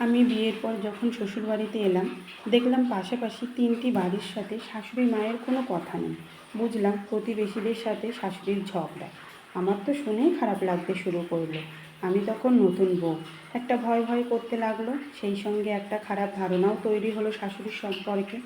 আমি বিয়ের পর যখন শ্বশুরবাড়িতে এলাম, দেখলাম পাশাপাশি ৩টি বাড়ির সাথে শাশুড়ি মায়ের কোনো কথা নেই। বুঝলাম প্রতিবেশীদের সাথে শাশুড়ির ঝগড়া। আমার তো শুনেই খারাপ লাগতে শুরু করলো। আমি তখন নতুন বউ, একটা ভয় ভয় করতে লাগলো। সেই সঙ্গে একটা খারাপ ধারণাও তৈরি হলো শাশুড়ির সম্পর্কে।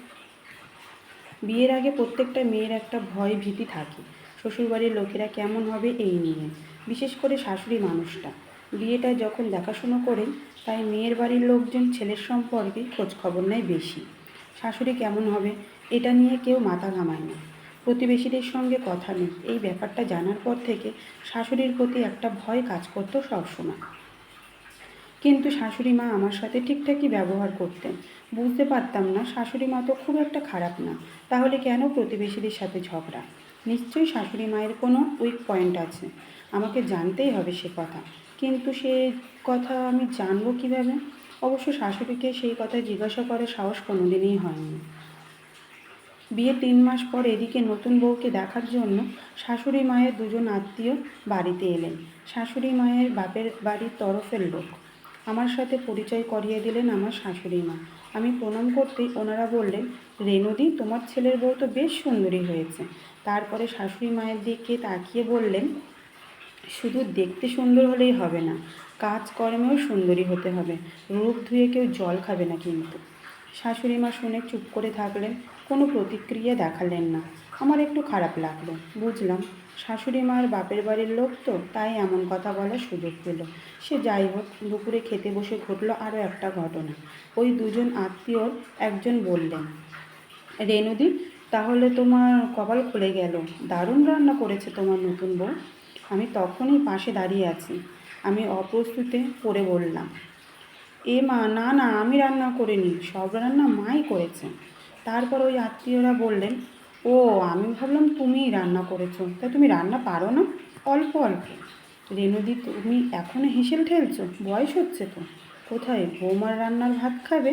বিয়ের আগে প্রত্যেকটা মেয়ের একটা ভয় ভীতি থাকে, শ্বশুরবাড়ির লোকেরা কেমন হবে এই নিয়ে। বিশেষ করে শাশুড়ি মানুষটা বিয়েটা যখন দেখাশুনো করেন, তাই মেয়ের বাড়ির লোকজন ছেলের সম্পর্কে খোঁজখবর নেয় বেশি। শাশুড়ি কেমন হবে এটা নিয়ে কেউ মাথা ঘামায় না, প্রতিবেশীদের সঙ্গে কথা নেই। এই ব্যাপারটা জানার পর থেকে শাশুড়ির প্রতি একটা ভয় কাজ করতো সবসময়। কিন্তু শাশুড়ি মা আমার সাথে ঠিকঠাকই ব্যবহার করতেন। বুঝতে পারতাম না শাশুড়ি মা তো খুব একটা খারাপ না, তাহলে কেন প্রতিবেশীদের সাথে ঝগড়া? নিশ্চয়ই শাশুড়ি মায়ের কোনো উইক পয়েন্ট আছে, আমাকে জানতেই হবে সে কথা। কিন্তু সে কথা আমি জানবো কীভাবে? অবশ্য শাশুড়িকে সেই কথা জিজ্ঞাসা করার সাহস কোনোদিনই হয়নি। বিয়ের ৩ মাস পর এদিকে নতুন বউকে দেখার জন্য শাশুড়ি মায়ের দুজন আত্মীয় বাড়িতে এলেন। শাশুড়ি মায়ের বাপের বাড়ির তরফের লোক। আমার সাথে পরিচয় করিয়ে দিলেন আমার শাশুড়ি মা। আমি প্রণাম করতেই ওনারা বললেন, রেনুদি, তোমার ছেলের বউ তো বেশ সুন্দরী হয়েছে। তারপরে শাশুড়ি মায়ের দিকে তাকিয়ে বললেন, শুধু দেখতে সুন্দর হলেই হবে না, কাজকর্মেও সুন্দরী হতে হবে। রূপ ধুয়ে কেউ জল খাবে না কিন্তু। শাশুড়ি মা শুনে চুপ করে থাকলেন, কোনো প্রতিক্রিয়া দেখালেন না। আমার একটু খারাপ লাগলো। বুঝলাম শাশুড়ি মার বাপের বাড়ির লোক তো, তাই এমন কথা বলার সুযোগ পেল। সে যাই হোক, দুপুরে খেতে বসে ঘটল আরও একটা ঘটনা। ওই দুজন আত্মীয়র একজন বললেন, রেনুদি, তাহলে তোমার কপাল খুলে গেল, দারুণ রান্না করেছে তোমার নতুন বউ। আমি তখনই পাশে দাঁড়িয়ে আছি। আমি অপ্রস্তুতে পড়ে বললাম, এ মা, না না, আমি রান্না করিনি, সব রান্না মাই করেছে। তারপর ওই আত্মীয়রা বললেন, ও, আমি ভাবলাম তুমিই রান্না করেছো, তা তুমি রান্না পারো না? অল্প অল্প। রেনুদি, তুমি এখনও হেসেল ঠেলছো? বয়স হচ্ছে তো। কোথায় বৌমার রান্নার ভাত খাবে?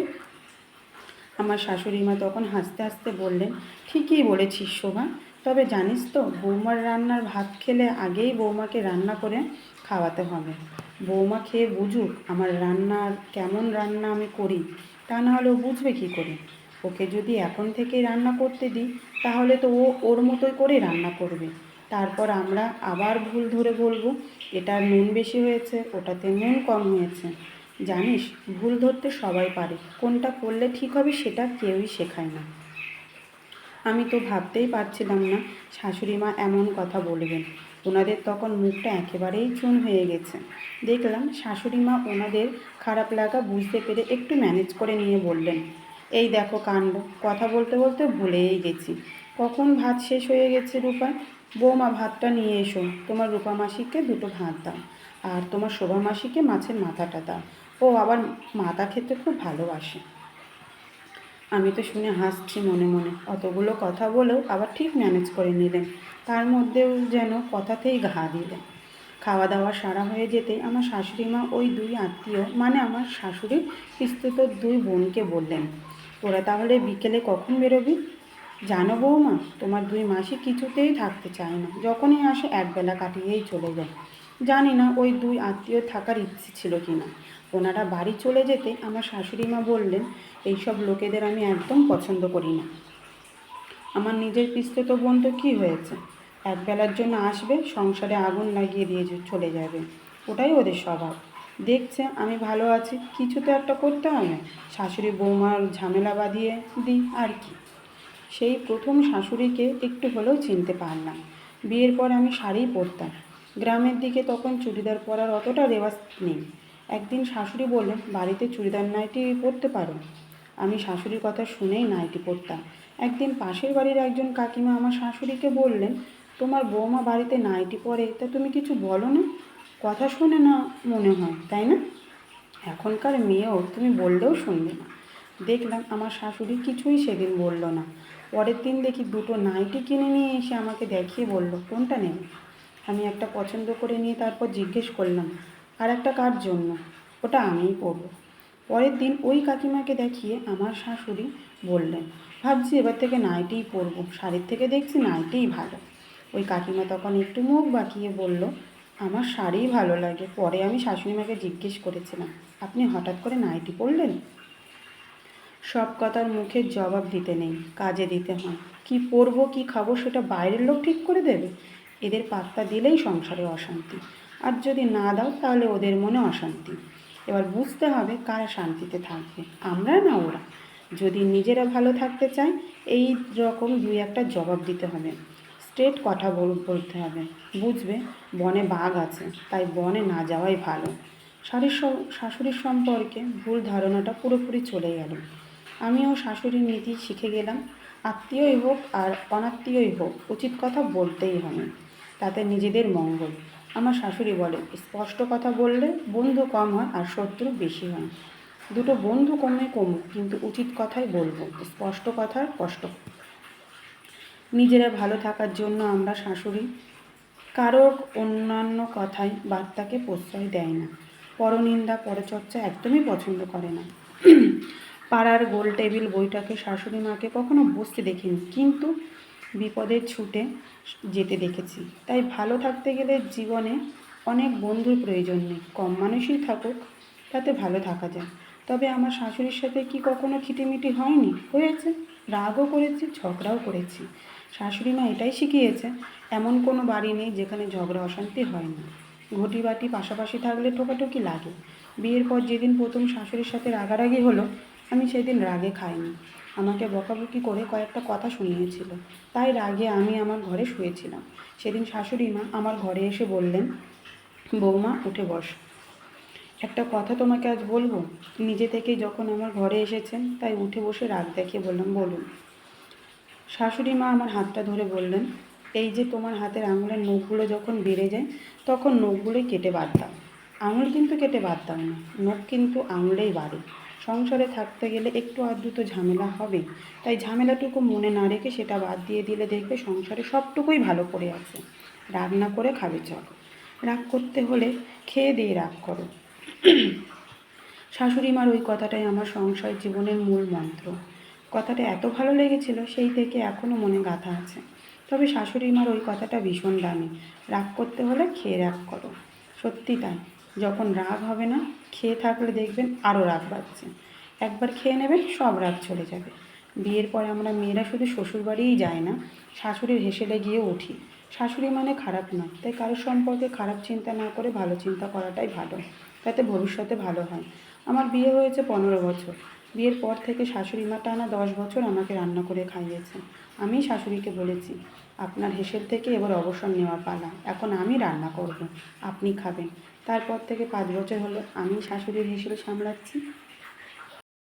আমার শাশুড়ি মা তখন হাসতে হাসতে বললেন, ঠিকই বলেছিস শোভা, তবে জানিস তো, বৌমার রান্নার ভাত খেলে আগেই বৌমাকে রান্না করে খাওয়াতে হবে। বৌমা খেয়ে বুঝুক আমার রান্নার কেমন রান্না আমি করি, তা না হলে ও বুঝবে কী করে? ওকে যদি এখন থেকেই রান্না করতে দিই, তাহলে তো ও ওর মতোই করে রান্না করবে। তারপর আমরা আবার ভুল ধরে বলবো, এটা নুন বেশি হয়েছে, ওটাতে নুন কম হয়েছে। জানিস, ভুল ধরতে সবাই পারে, কোনটা করলে ঠিক হবে সেটা কেউই শেখায় না। আমি তো ভাবতেই পারছিলাম না শাশুড়ি মা এমন কথা বলবেন। ওনাদের তখন মুখটা একেবারেই চুন হয়ে গেছে। দেখলাম শাশুড়ি মা ওনাদের খারাপ লাগা বুঝতে পেরে একটু ম্যানেজ করে নিয়ে বললেন, এই দেখো কাণ্ড, কথা বলতে বলতে ভুলেই গেছি, কখন ভাত শেষ হয়ে গেছে রূপা। বৌমা, ভাতটা নিয়ে এসো, তোমার রূপা মাসিকে দুটো ভাত দাও, আর তোমার শোভা মাসিকে মাছের মাথাটা দাও, ও আবার মাথা খেতে খুব ভালোবাসে। আমি তো শুনে হাসছি মনে মনে। অতগুলো কথা বলেও আবার ঠিক ম্যানেজ করে নিলেন, তার মধ্যেও যেন কথাতেই ঘা দিলেন। খাওয়া দাওয়া সারা হয়ে যেতেই আমার শাশুড়ি মা ওই দুই আত্মীয়, মানে আমার শাশুড়ির পিস্তুত দুই বোনকে বললেন, তোরা তাহলে বিকেলে কখন বেরোবি? জানো বৌমা, তোমার দুই মাসি কিছুতেই থাকতে চায় না, যখনই আসে একবেলা কাটিয়েই চলে যায়। জানি না ওই দুই আত্মীয় থাকার ইচ্ছে ছিল কি না। ওনারা বাড়ি চলে যেতে আমার শাশুড়ি মা বললেন, এইসব লোকেদের আমি একদম পছন্দ করি না। আমার নিজের পিস্তুত বোন তো কী হয়েছে, একবেলার জন্য আসবে, সংসারে আগুন লাগিয়ে দিয়ে চলে যাবে, ওটাই ওদের স্বভাব। দেখছে আমি ভালো আছি, কিছু তো একটা করতে হবে, শাশুড়ি বৌমার ঝামেলা বাঁধিয়ে দিই আর কি। সেই প্রথম শাশুড়িকে একটু হলেও চিনতে পারলাম। বিয়ের পর আমি শাড়িই পরতাম, গ্রামের দিকে তখন চুড়িদার পরার অতটা রেওয়াজ নেই। একদিন শাশুড়ি বললেন, বাড়িতে চুড়িদার নাইটি পরতে পারো। আমি শাশুড়ির কথা শুনেই নাইটি পরতাম। একদিন পাশের বাড়ির একজন কাকিমা আমার শাশুড়িকে বললেন, তোমার বৌমা বাড়িতে নাইটি পরে, তা তুমি কিছু বলো না? কথা শুনে না মনে হয়, তাই না? এখনকার মেয়েও তুমি বললেও শুনবে না। দেখলাম আমার শাশুড়ি কিছুই সেদিন বলল না। পরের দিন দেখি দুটো নাইটি কিনে নিয়ে এসে আমাকে দেখিয়ে বলল, কোনটা নেবে? আমি একটা পছন্দ করে নিয়ে তারপর জিজ্ঞেস করলাম, আর একটা কার জন্য? ওটা আমিই পরব। পরের দিন ওই কাকিমাকে দেখিয়ে আমার শাশুড়ি বললেন, ভাবছি এবার থেকে নাইটিই পরব, শাড়ির থেকে দেখছি নাইটিই ভালো। ওই কাকিমা তখন একটু মুখ বাঁকিয়ে বলল, আমার শাড়িই ভালো লাগে। পরে আমি শাশুড়িমাকে জিজ্ঞেস করেছিলাম, আপনি হঠাৎ করে নাইটি পরলেন? সব কথার মুখে জবাব দিতে নেই, কাজে দিতে হয়। কি পরবো কি খাবো সেটা বাইরের লোক ঠিক করে দেবে? এদের পাত্তা দিলেই সংসারে অশান্তি, আর যদি না দাও তাহলে ওদের মনে অশান্তি। এবার বুঝতে হবে কারা শান্তিতে থাকবে, আমরা না ওরা। যদি নিজেরা ভালো থাকতে চায় এই রকম দুই একটা জবাব দিতে হবে, স্ট্রেট কথা বলতে হবে। বুঝবে বনে বাঘ আছে, তাই বনে না যাওয়াই ভালো। শাশুড়ির সম্পর্কে ভুল ধারণাটা পুরোপুরি চলে গেল। আমিও শাশুড়ির নীতি শিখে গেলাম, আত্মীয়ই হোক আর অনাত্মীয়ই হোক উচিত কথা বলতেই হবে, তাতে নিজেদের মঙ্গল। আমার শাশুড়ি বলে, স্পষ্ট কথা বললে বন্ধু কম হয় আর শত্রু বেশি হয়। দুটো বন্ধু কমুক, কিন্তু উচিত কথাই বলবো, স্পষ্ট কথার কষ্ট। নিজেরা ভালো থাকার জন্য আমরা শাশুড়ি কারোর অন্যান্য কথায় বার্তাকে প্রশ্রয় দেয় না। পরনিন্দা পরচর্চা একদমই পছন্দ করে না। পাড়ার গোল টেবিল বইটাকে শাশুড়ি মাকে কখনো বসতে দেখিনি, কিন্তু বিপদে ছুটে যেতে দেখেছি। তাই ভালো থাকতে গেলে জীবনে অনেক বন্ধুর প্রয়োজন নেই, কম মানুষই থাকুক, তাতে ভালো থাকা যায়। তবে আমার শাশুড়ির সাথে কি কখনো খিটিমিটি হয়নি? হয়েছে। রাগও করেছি, ঝগড়াও করেছি। শাশুড়ি মা এটাই শিখিয়েছে, এমন কোনো বাড়ি নেই যেখানে ঝগড়া অশান্তি হয় না। ঘটি বাটি পাশাপাশি থাকলে ঠোকাঠুকি লাগে। বিয়ের পর যেদিন প্রথম শাশুড়ির সাথে রাগারাগি হলো, আমি সেদিন রাগে খাইনি। আমাকে বকাবকি করে কয়েকটা কথা শুনিয়েছিল, তাই রাগে আমি আমার ঘরে শুয়েছিলাম। সেদিন শাশুড়ি মা আমার ঘরে এসে বললেন, বৌমা উঠে বস, একটা কথা তোমাকে আজ বলবো। নিজে থেকেই যখন আমার ঘরে এসেছেন তাই উঠে বসে রাগ দেখিয়ে বললাম, বলুন। শাশুড়ি মা আমার হাতটা ধরে বললেন, এই যে তোমার হাতের আঙুলের নখগুলো যখন বেড়ে যায় তখন নখগুলোই কেটে বাদ দাও। আঙুল কিন্তু কেটে বাদ দাও না, নখ কিন্তু আঙুলেই বাড়ে। সংসারে থাকতে গেলে একটু আধটু তো ঝামেলা হবে, তাই ঝামেলাটুকু মনে না রেখে সেটা বাদ দিয়ে দিলে দেখবে সংসারে সবটুকুই ভালো করে আছে। রাগ না করে খাবে চলো, রাগ করতে হলে খেয়ে দিয়ে রাগ করো। শাশুড়ি মার ওই কথাটাই আমার সংসার জীবনের মূল মন্ত্র। কথাটা এত ভালো লেগেছিল, সেই থেকে এখনও মনে গাঁথা আছে। তবে শাশুড়ি মার ওই কথাটা ভীষণ দামি, রাগ করতে হলে খেয়ে রাগ করো। সত্যি তাই, যখন রাগ হবে না, খেয়ে থাকলে দেখবেন আরও রাগ বাড়ছে। একবার খেয়ে নেবেন, সব রাগ চলে যাবে। বিয়ের পরে আমরা মেয়েরা শুধু শ্বশুরবাড়িই যায় না, শাশুড়ির হেসেলে গিয়ে উঠি। শাশুড়ি মানে খারাপ না, তাই কারোর সম্পর্কে খারাপ চিন্তা না করে ভালো চিন্তা করাটাই ভালো, তাতে ভবিষ্যতে ভালো হয়। আমার বিয়ে হয়েছে 15 বছর। বিয়ের পর থেকে শাশুড়ি মা টানা 10 বছর আমাকে রান্না করে খাইয়েছে। আমি শাশুড়িকে বলেছি, আপনার হেসেল থেকে এবার অবসর নেওয়ার পালা, এখন আমি রান্না করব, আপনি খাবেন। তারপর থেকে 5 বছর হলো আমি শাশুড়ির হেসেল সামলাচ্ছি।